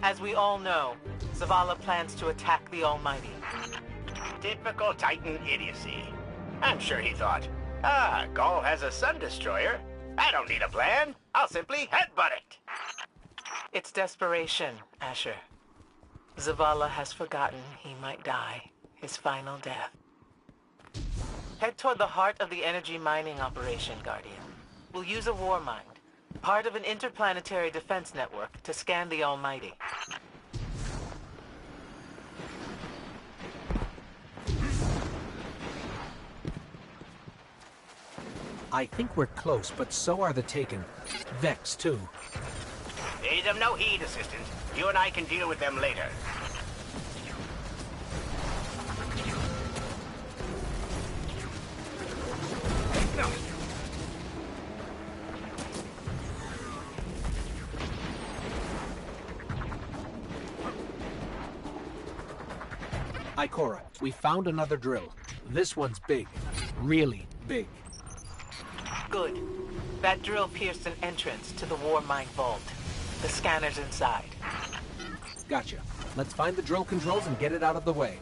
As we all know, Zavala plans to attack the Almighty. Typical Titan idiocy. I'm sure he thought, Gaul has a Sun Destroyer. I don't need a plan. I'll simply headbutt it. It's desperation, Asher. Zavala has forgotten he might die, his final death. Head toward the heart of the energy mining operation, Guardian. We'll use a war mind, part of an interplanetary defense network, to scan the Almighty. I think we're close, but so are the Taken. Vex, too. Pay them no heed, Assistant. You and I can deal with them later. No. Ikora, we found another drill. This one's big. Really big. Good. That drill pierced an entrance to the war mine vault. The scanner's inside. Gotcha. Let's find the drill controls and get it out of the way.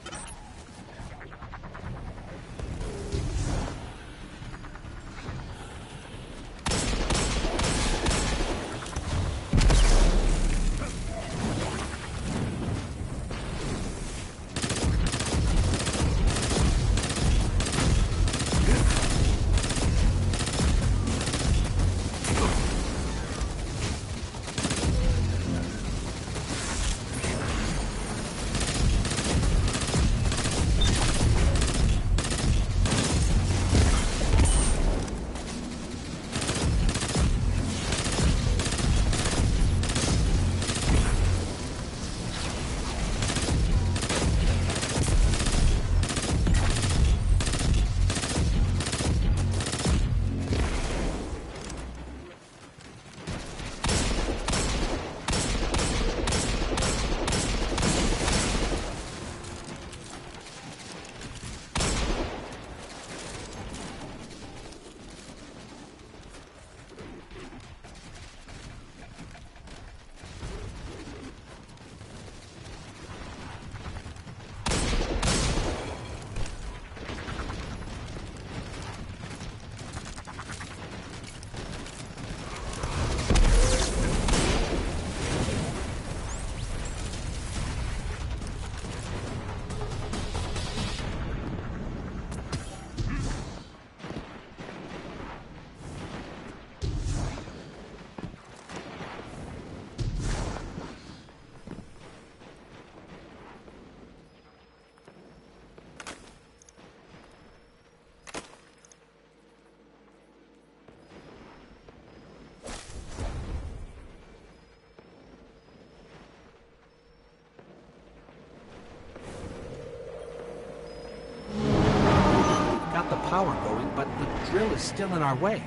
Power going, but the drill is still in our way.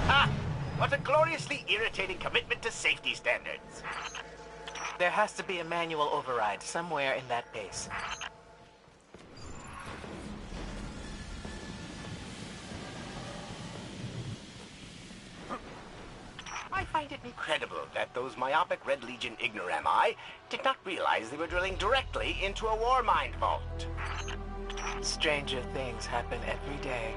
Ha! What a gloriously irritating commitment to safety standards. There has to be a manual override somewhere in that base. I find it incredible that those myopic Red Legion ignorami did not realize they were drilling directly into a war mine vault. Stranger things happen every day.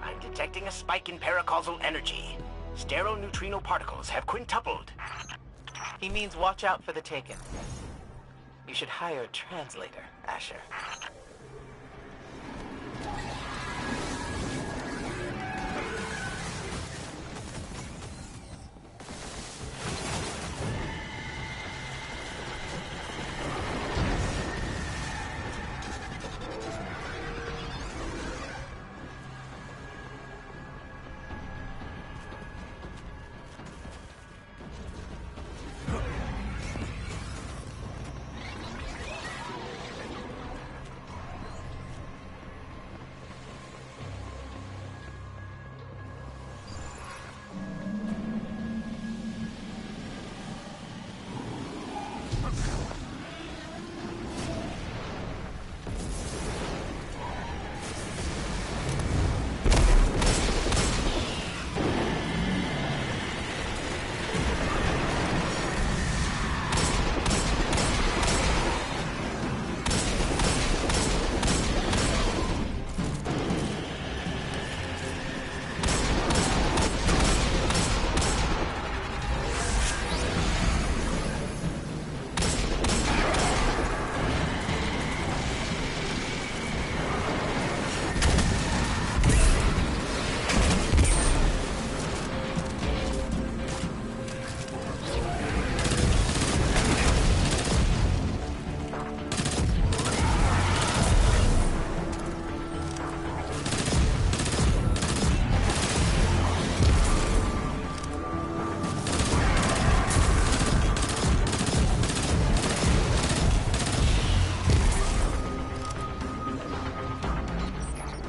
I'm detecting a spike in paracausal energy. Stereoneutrino particles have quintupled. He means watch out for the Taken. You should hire a translator, Asher.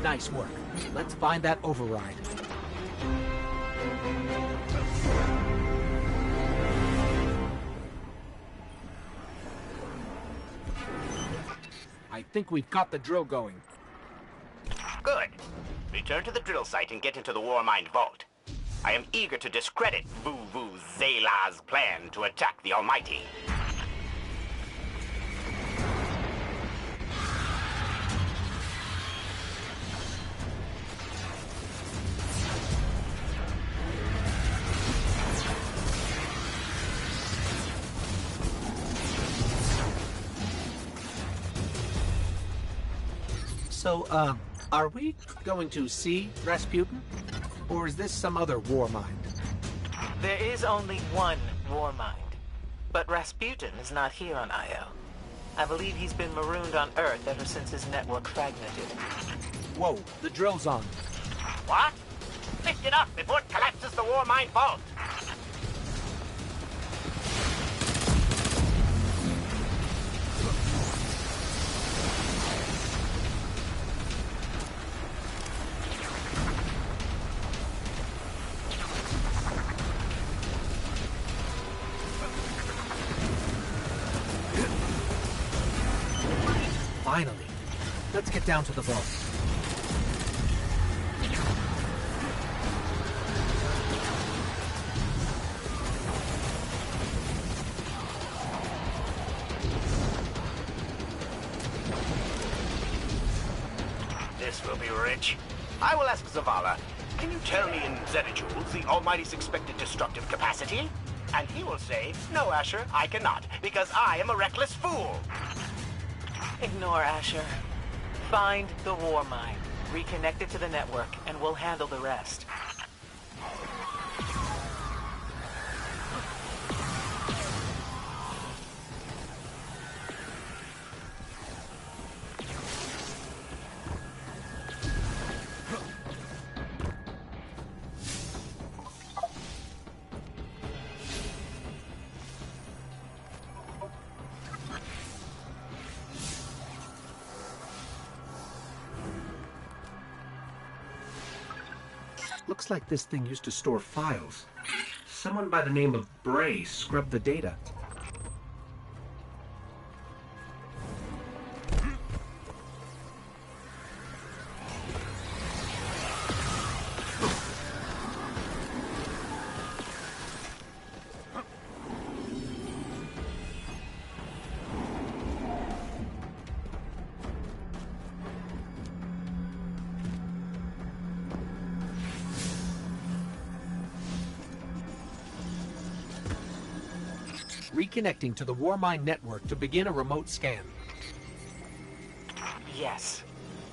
Nice work. Let's find that override. I think we've got the drill going. Good. Return to the drill site and get into the Warmind vault. I am eager to discredit Vuvuzela's plan to attack the Almighty. So, are we going to see Rasputin? Or is this some other war mind? There is only one war mind. But Rasputin is not here on Io. I believe he's been marooned on Earth ever since his network fragmented. Whoa, the drill's on. What? Lift it up before it collapses the Warmind vault! Finally. Let's get down to the vault. This will be rich. I will ask Zavala, can you tell me in zettajoules the Almighty's expected destructive capacity? And he will say, no, Asher, I cannot, because I am a reckless fool. Ignore Asher. Find the war mind, reconnect it to the network, and we'll handle the rest. Looks like this thing used to store files. Someone by the name of Bray scrubbed the data. Reconnecting to the Warmind network to begin a remote scan. Yes.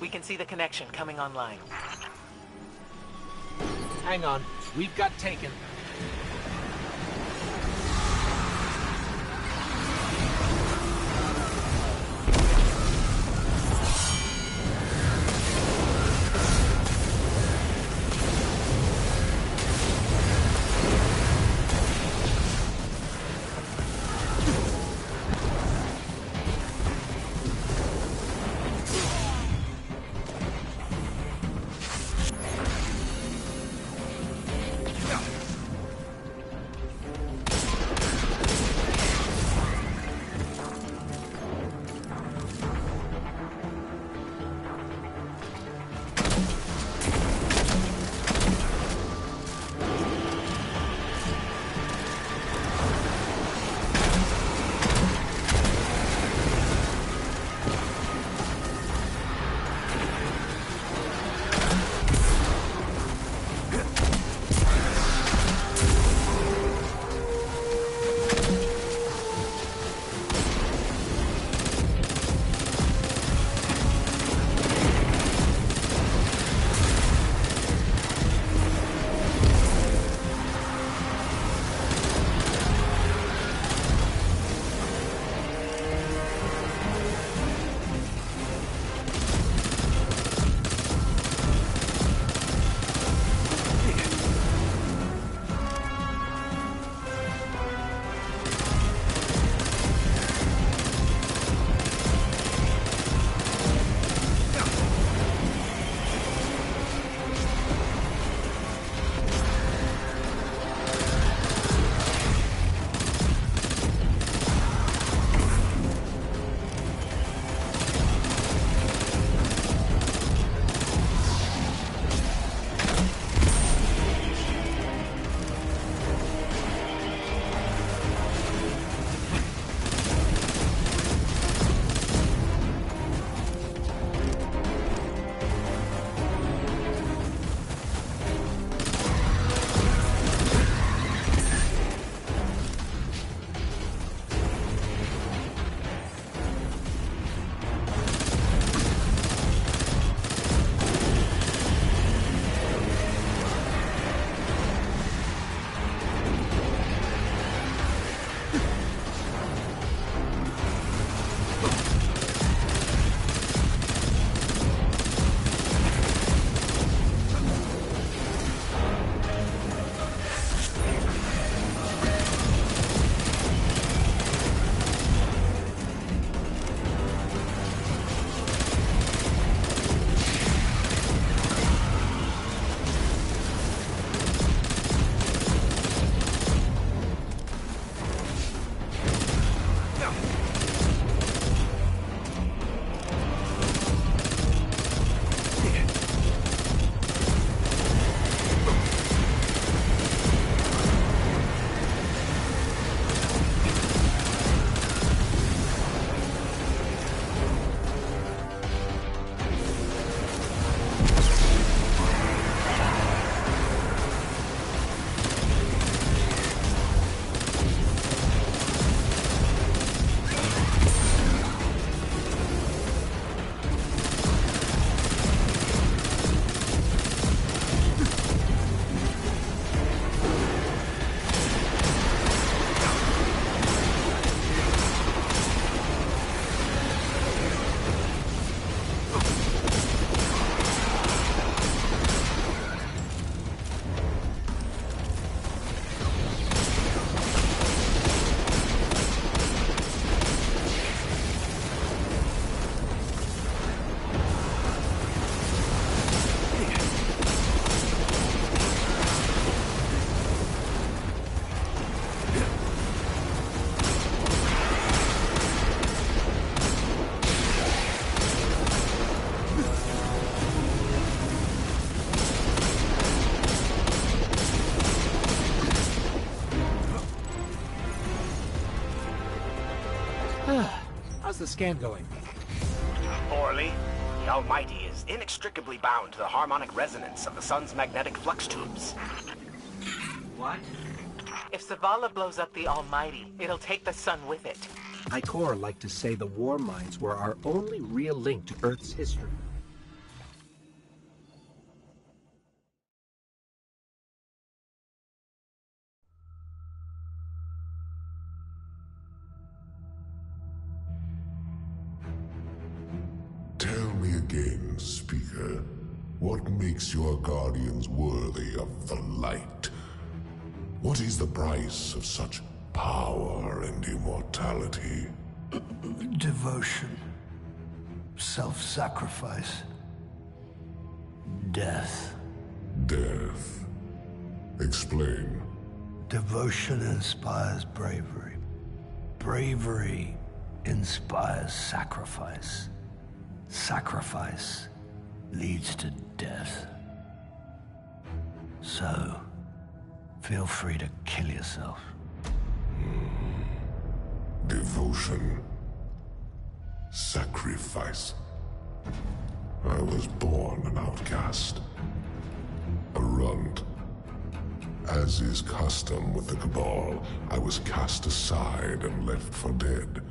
We can see the connection coming online. Hang on, we've got taken. the scan going? Poorly. The Almighty is inextricably bound to the harmonic resonance of the sun's magnetic flux tubes. What? If Zavala blows up the Almighty, it'll take the sun with it. Ikor like to say the war mines were our only real link to Earth's history. Tell me again, Speaker, what makes your guardians worthy of the light? What is the price of such power and immortality? Devotion. Self-sacrifice. Death. Death. Explain. Devotion inspires bravery. Bravery inspires sacrifice. Sacrifice leads to death. So, feel free to kill yourself. Devotion. Sacrifice. I was born an outcast. A runt. As is custom with the Cabal, I was cast aside and left for dead.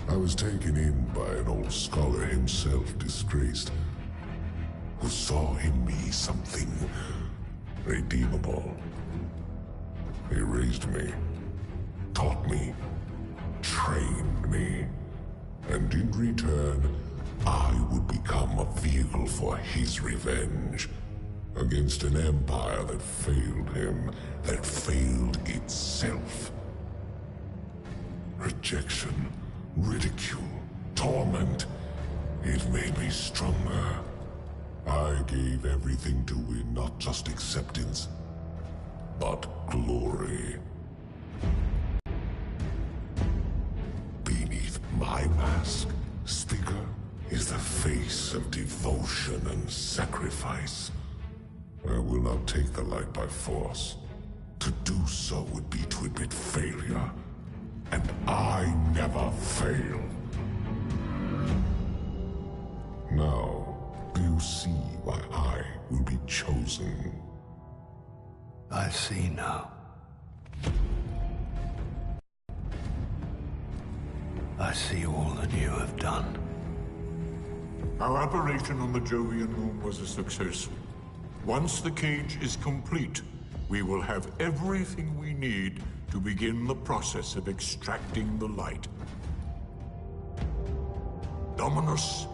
I was taken in by an old scholar himself disgraced, who saw in me something redeemable. He raised me, taught me, trained me, and in return, I would become a vehicle for his revenge against an empire that failed him, that failed itself. Rejection, ridicule, torment. It made me stronger. I gave everything to win not just acceptance, but glory. Beneath my mask, Speaker, is the face of devotion and sacrifice. I will not take the light by force. To do so would be to admit failure. And I never fail. Now, do you see why I will be chosen? I see now. I see all that you have done. Our operation on the Jovian moon was a success. Once the cage is complete, we will have everything we need to begin the process of extracting the light. Dominus,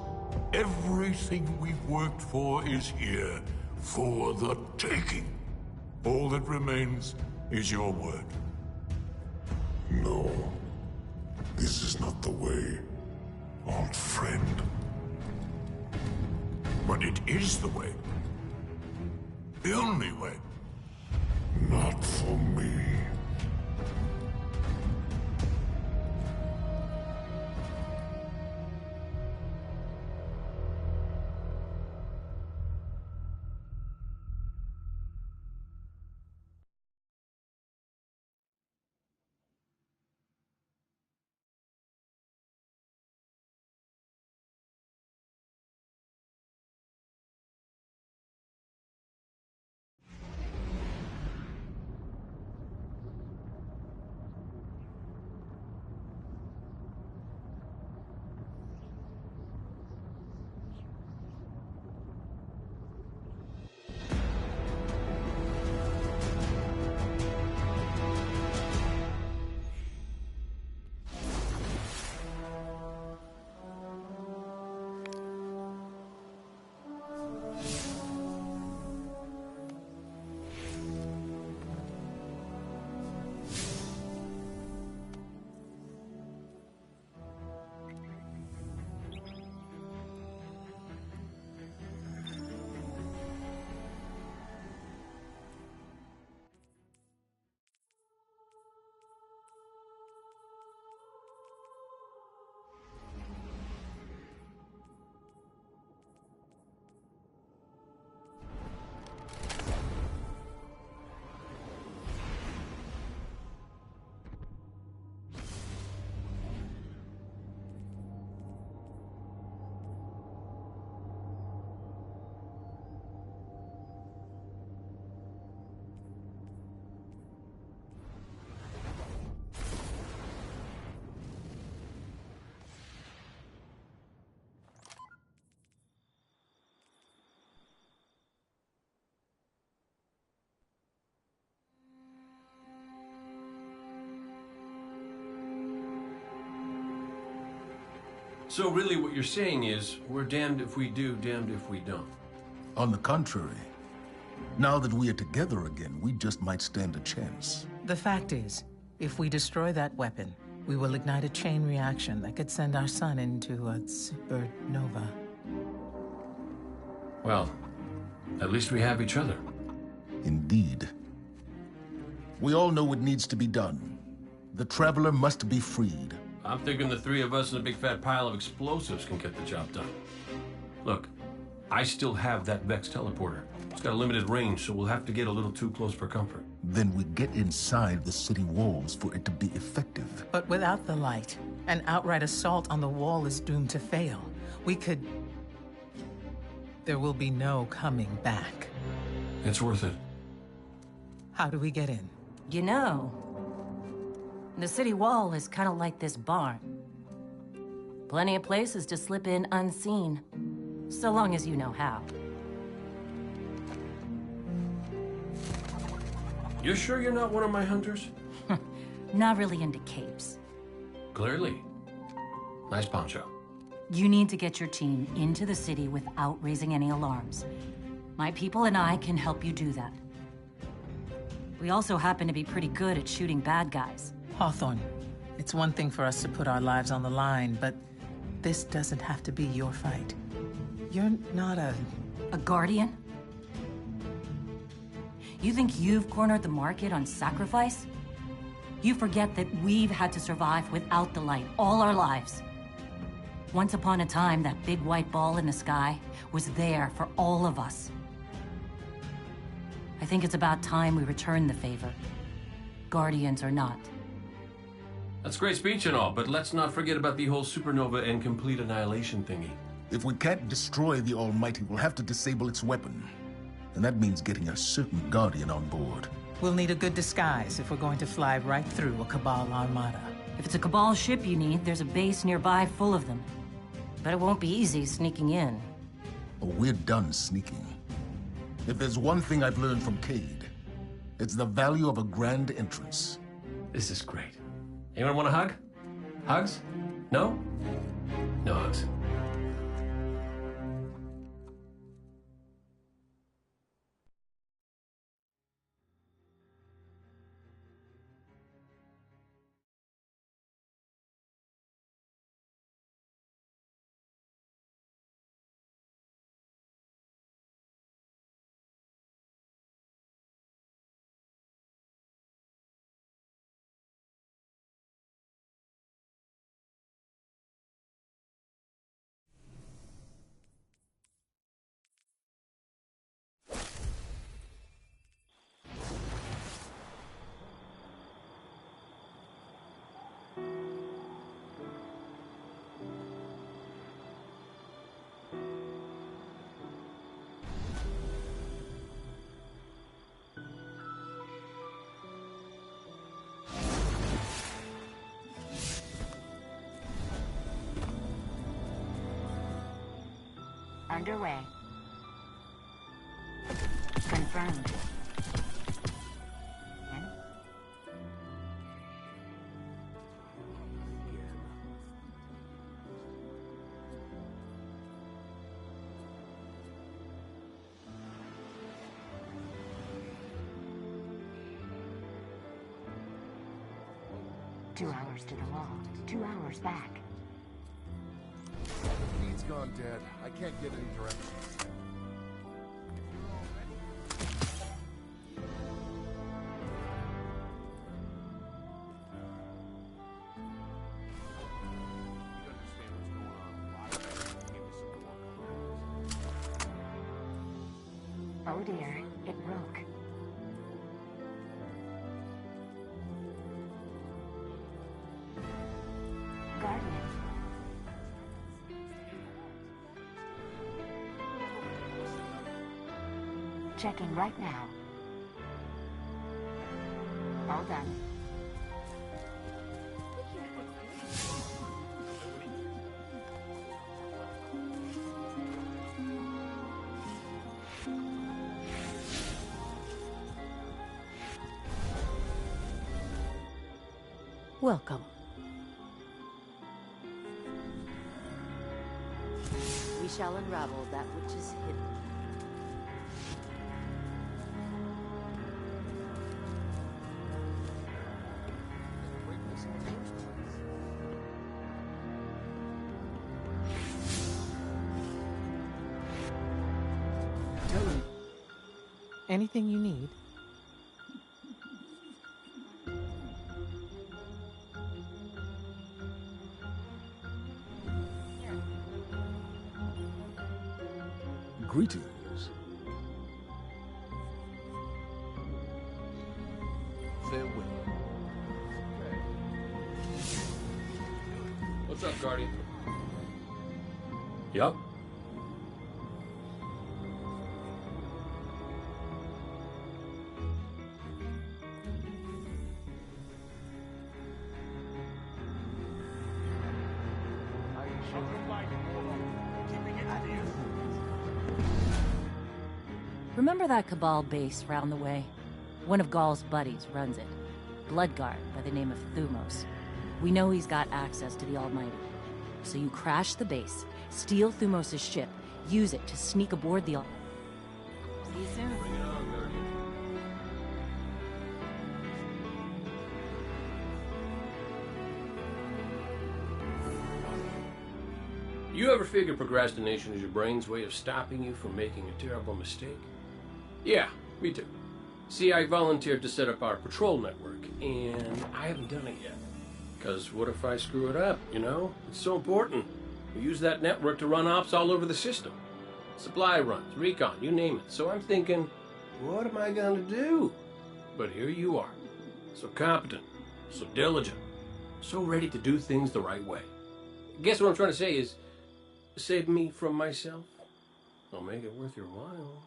everything we've worked for is here, for the taking. All that remains is your word. No. This is not the way, old friend. But it is the way. The only way. Not for me. So really what you're saying is, we're damned if we do, damned if we don't. On the contrary, now that we are together again, we just might stand a chance. The fact is, if we destroy that weapon, we will ignite a chain reaction that could send our sun into a supernova. Well, at least we have each other. Indeed. We all know what needs to be done. The Traveler must be freed. I'm thinking the three of us and a big fat pile of explosives can get the job done. Look, I still have that Vex teleporter. It's got a limited range, so we'll have to get a little too close for comfort. Then we get inside the city walls for it to be effective. But without the light, an outright assault on the wall is doomed to fail. We could... There will be no coming back. It's worth it. How do we get in? You know, the city wall is kind of like this barn. Plenty of places to slip in unseen, so long as you know how. You sure you're not one of my hunters? Not really into capes. Clearly. Nice poncho. You need to get your team into the city without raising any alarms. My people and I can help you do that. We also happen to be pretty good at shooting bad guys. Hawthorne, it's one thing for us to put our lives on the line, but this doesn't have to be your fight. You're not a guardian? You think you've cornered the market on sacrifice? You forget that we've had to survive without the light all our lives. Once upon a time, that big white ball in the sky was there for all of us. I think it's about time we return the favor. Guardians or not. That's great speech and all, but let's not forget about the whole supernova and complete annihilation thingy. If we can't destroy the Almighty, we'll have to disable its weapon. And that means getting a certain Guardian on board. We'll need a good disguise if we're going to fly right through a Cabal armada. If it's a Cabal ship you need, there's a base nearby full of them. But it won't be easy sneaking in. Oh, we're done sneaking. If there's one thing I've learned from Cade, it's the value of a grand entrance. This is great. Anyone want a hug? Hugs? No? No hugs. Underway. Confirmed. In. 2 hours to the wall. 2 hours back. Feed's gone dead. I can't get any directions. Oh dear, it broke. Guardian. Checking right now. All done. Welcome. We shall unravel that which is hidden. Anything you need? Greetings. Farewell. What's up, Guardian? Yup. Remember that Cabal base round the way? One of Gaul's buddies runs it. Bloodguard by the name of Thumos. We know he's got access to the Almighty. So you crash the base, steal Thumos' ship, use it to sneak aboard the See you soon. Bring it on, Guardian. You ever figure procrastination is your brain's way of stopping you from making a terrible mistake? Yeah, me too. See, I volunteered to set up our patrol network, and I haven't done it yet. Because what if I screw it up, you know? It's so important. We use that network to run ops all over the system. Supply runs, recon, you name it. So I'm thinking, what am I going to do? But here you are. So competent, so diligent, so ready to do things the right way. Guess what I'm trying to say is, save me from myself. I'll make it worth your while.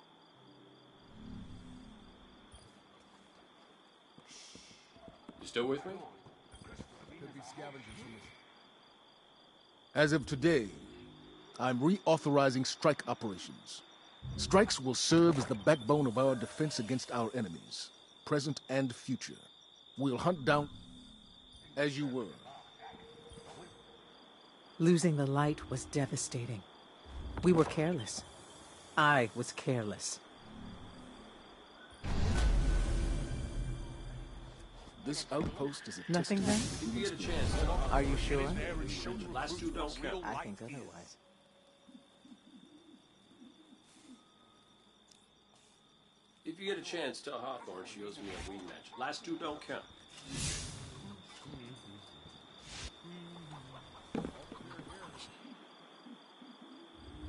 You still with me? As of today, I'm reauthorizing strike operations. Strikes will serve as the backbone of our defense against our enemies, present and future. We'll hunt down as you were. Losing the light was devastating. We were careless. I was careless. This outpost is a Nothing then? If you get a chance, Are you sure? last two don't count. I think otherwise. If you get a chance, tell Hawthorne she owes me a rematch. Last two don't count.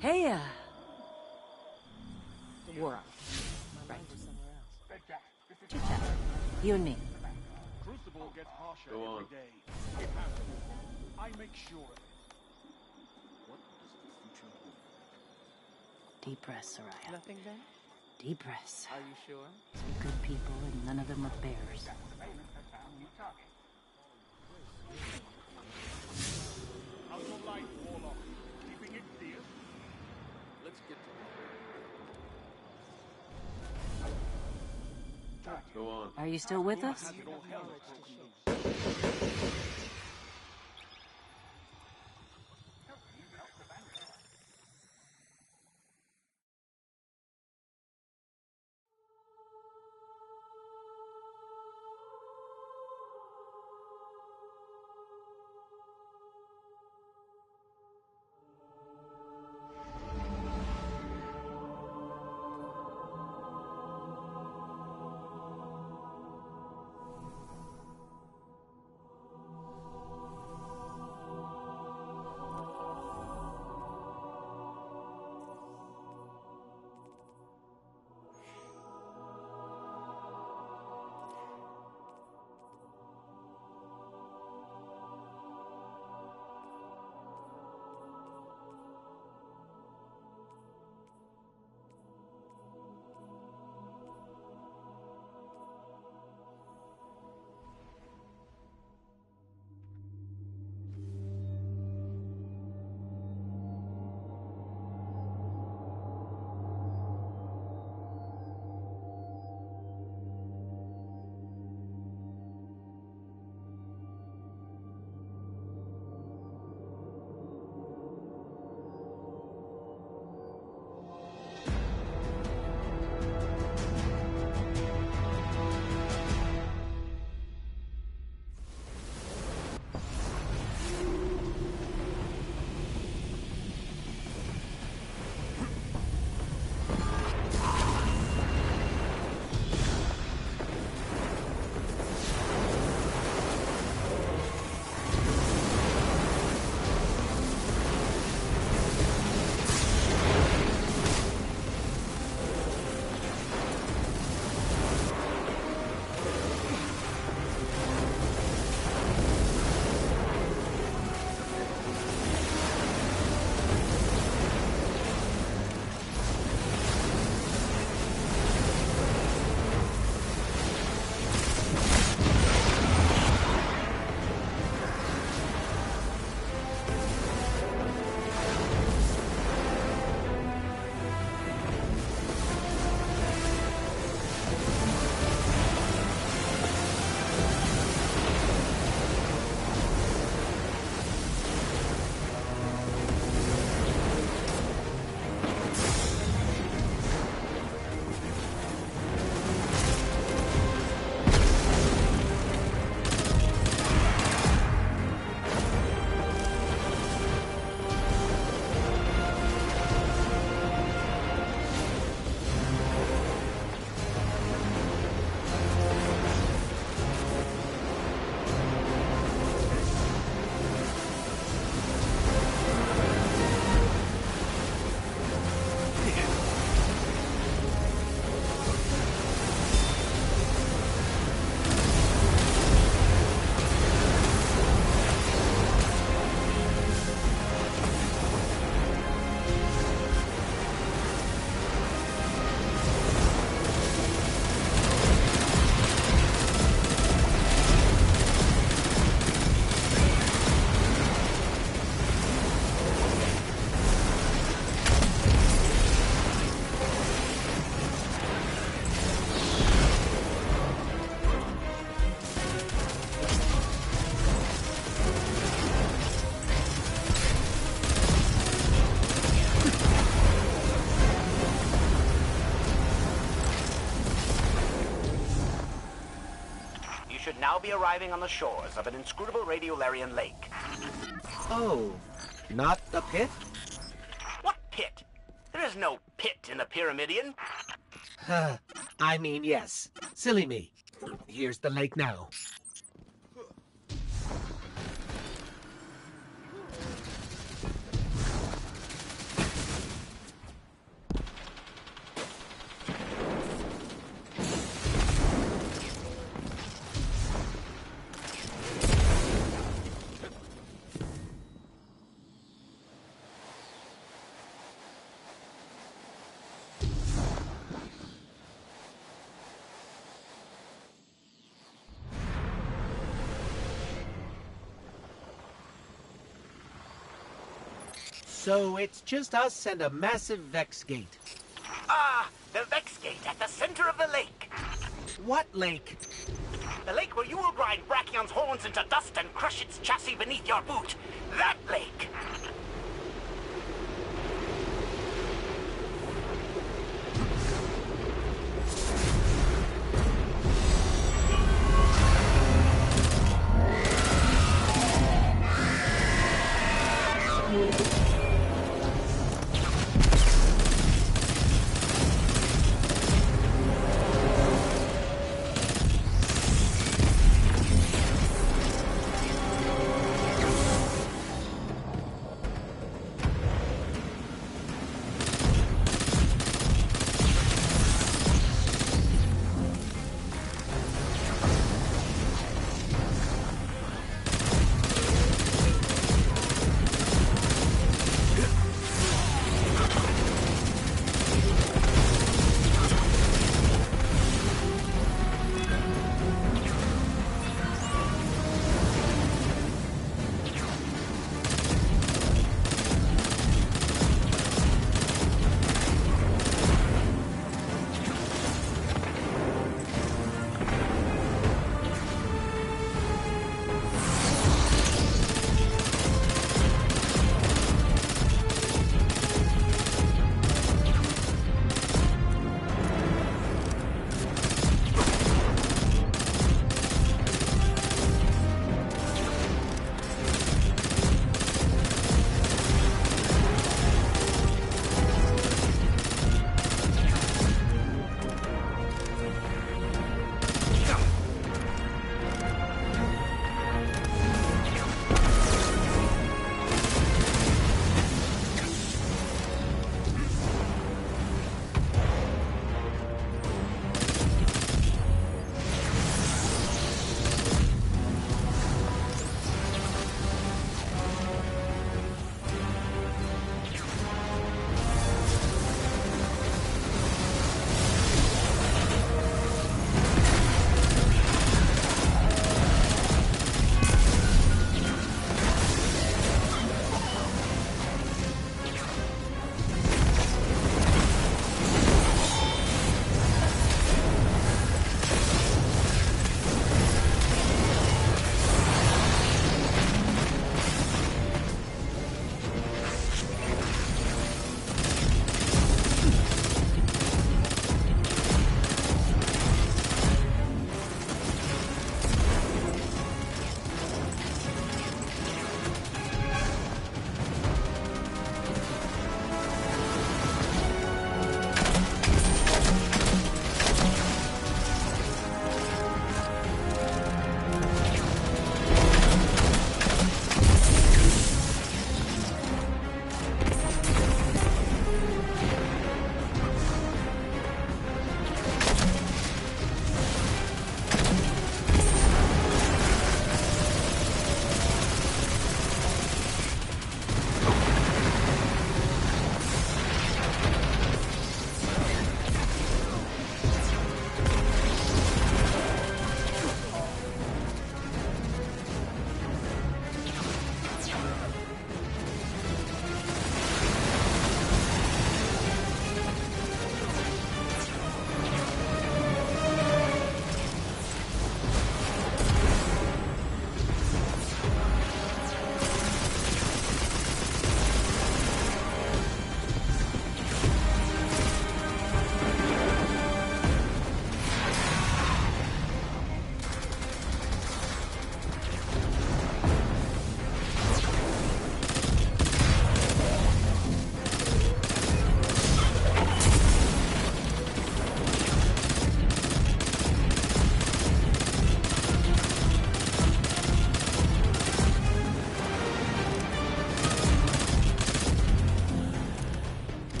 Hey, we're up. Right. Chit-chat. You and me. Crucible gets harsher Go on. every day. It has to. I make sure of it. Deep breaths, Soraya. Nothing then? Deep breaths. Are you sure? Some good people, and none of them are bears. How's your life, Warlock? Keeping it fierce? Let's get to Go on. Are you still with us? It all hell is broken loose. now be arriving on the shores of an inscrutable radiolarian lake. Oh, not the pit? What pit? There is no pit in the Pyramidion. I mean, yes. Silly me. Here's the lake now. So it's just us and a massive Vex gate. Ah, the Vex Gate at the center of the lake. What lake? The lake where you will grind Brachion's horns into dust and crush its chassis beneath your boot. That lake.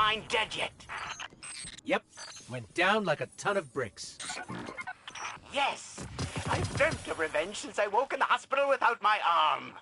mine dead yet? Yep, went down like a ton of bricks. Yes. I've dreamt of revenge since I woke in the hospital without my arm.